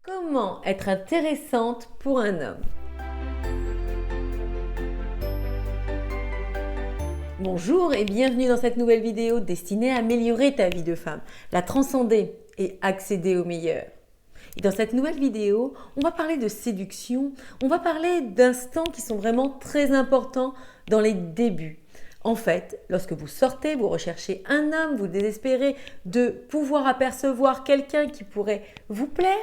Comment être intéressante pour un homme? Bonjour et bienvenue dans cette nouvelle vidéo destinée à améliorer ta vie de femme, la transcender et accéder au meilleur. Et dans cette nouvelle vidéo, on va parler de séduction, on va parler d'instants qui sont vraiment très importants dans les débuts. En fait, lorsque vous sortez, vous recherchez un homme, vous désespérez de pouvoir apercevoir quelqu'un qui pourrait vous plaire,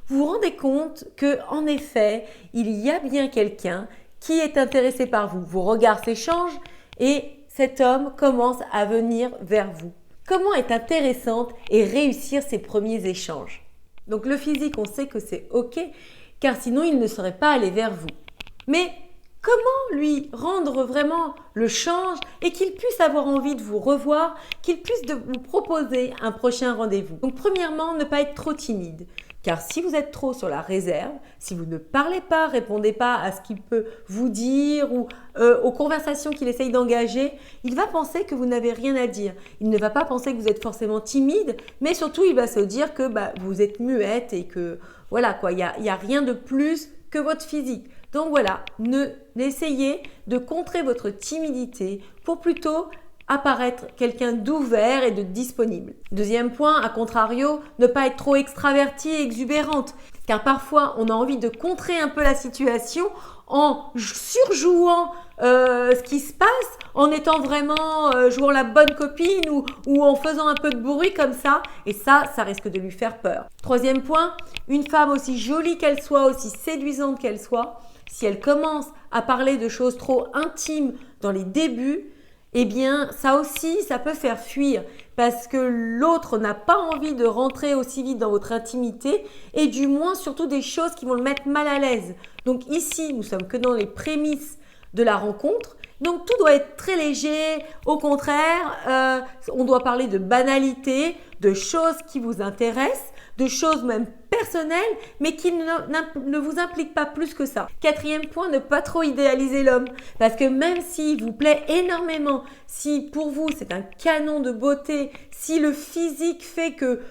vous vous rendez compte que, en effet, il y a bien quelqu'un qui est intéressé par vous. Vos regards s'échangent et cet homme commence à venir vers vous. Comment être intéressante et réussir ces premiers échanges? Donc le physique, on sait que c'est OK, car sinon il ne serait pas allé vers vous. Mais comment lui rendre vraiment le change et qu'il puisse avoir envie de vous revoir, qu'il puisse vous proposer un prochain rendez-vous? Donc premièrement, ne pas être trop timide. Car si vous êtes trop sur la réserve, si vous ne parlez pas, répondez pas à ce qu'il peut vous dire ou aux conversations qu'il essaye d'engager, il va penser que vous n'avez rien à dire. Il ne va pas penser que vous êtes forcément timide, mais surtout il va se dire que vous êtes muette et que voilà quoi, il y a rien de plus que votre physique. Donc voilà, essayez de contrer votre timidité pour plutôt apparaître quelqu'un d'ouvert et de disponible. Deuxième point, à contrario, ne pas être trop extravertie et exubérante. Car parfois, on a envie de contrer un peu la situation en surjouant ce qui se passe, en étant vraiment jouant la bonne copine ou en faisant un peu de bruit comme ça. Et ça risque de lui faire peur. Troisième point, une femme aussi jolie qu'elle soit, aussi séduisante qu'elle soit, si elle commence à parler de choses trop intimes dans les débuts, eh bien, ça aussi, ça peut faire fuir parce que l'autre n'a pas envie de rentrer aussi vite dans votre intimité et du moins, surtout des choses qui vont le mettre mal à l'aise. Donc ici, nous sommes que dans les prémices de la rencontre. Donc tout doit être très léger. Au contraire, on doit parler de banalité, de choses qui vous intéressent, de choses même personnelles, mais qui ne vous impliquent pas plus que ça. Quatrième point, ne pas trop idéaliser l'homme. Parce que même s'il vous plaît énormément, si pour vous c'est un canon de beauté, si le physique fait que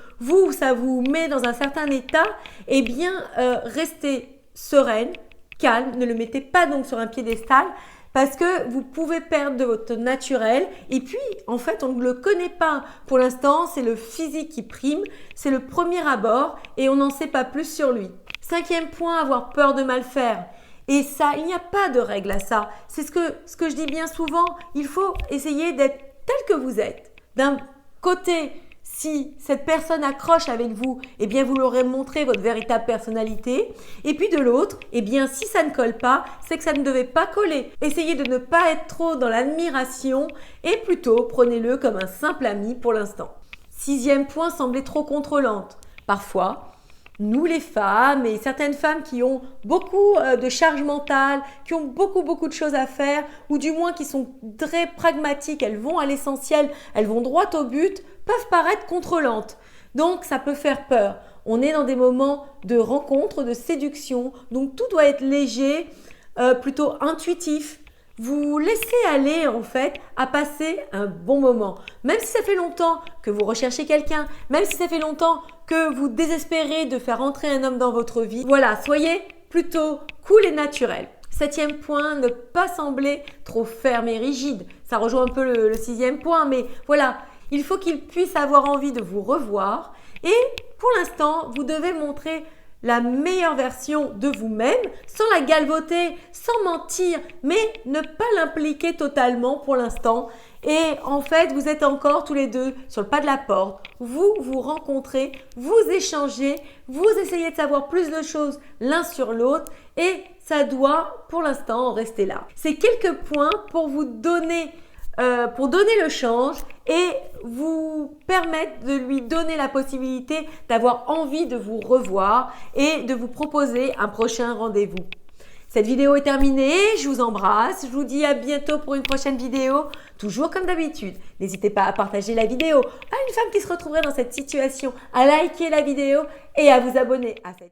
ça vous met dans un certain état, eh bien, restez sereine, calme, ne le mettez pas donc sur un piédestal, parce que vous pouvez perdre de votre naturel et puis en fait on ne le connaît pas pour l'instant, c'est le physique qui prime, c'est le premier abord et on n'en sait pas plus sur lui. Cinquième point, avoir peur de mal faire. Et ça, il n'y a pas de règle à ça. C'est ce que je dis bien souvent, il faut essayer d'être tel que vous êtes. D'un côté, si cette personne accroche avec vous, eh bien vous l'aurez montré votre véritable personnalité. Et puis de l'autre, eh bien si ça ne colle pas, c'est que ça ne devait pas coller. Essayez de ne pas être trop dans l'admiration et plutôt prenez-le comme un simple ami pour l'instant. Sixième point, semblez trop contrôlante. Parfois, nous les femmes et certaines femmes qui ont beaucoup de charge mentale, qui ont beaucoup de choses à faire ou du moins qui sont très pragmatiques, elles vont à l'essentiel, elles vont droit au but, peuvent paraître contrôlantes. Donc ça peut faire peur. On est dans des moments de rencontre, de séduction, donc tout doit être léger, plutôt intuitif. Vous laissez aller en fait à passer un bon moment. Même si ça fait longtemps que vous recherchez quelqu'un, même si ça fait longtemps que vous désespérez de faire entrer un homme dans votre vie, voilà, soyez plutôt cool et naturel. Septième point, ne pas sembler trop ferme et rigide. Ça rejoint un peu le sixième point, mais voilà, il faut qu'il puisse avoir envie de vous revoir et pour l'instant, vous devez montrer la meilleure version de vous-même, sans la galvauder, sans mentir, mais ne pas l'impliquer totalement pour l'instant. Et en fait, vous êtes encore tous les deux sur le pas de la porte. Vous vous rencontrez, vous échangez, vous essayez de savoir plus de choses l'un sur l'autre et ça doit pour l'instant en rester là. C'est quelques points pour vous donner le change et vous permettre de lui donner la possibilité d'avoir envie de vous revoir et de vous proposer un prochain rendez-vous. Cette vidéo est terminée, je vous embrasse, je vous dis à bientôt pour une prochaine vidéo, toujours comme d'habitude. N'hésitez pas à partager la vidéo à une femme qui se retrouverait dans cette situation, à liker la vidéo et à vous abonner à cette chaîne.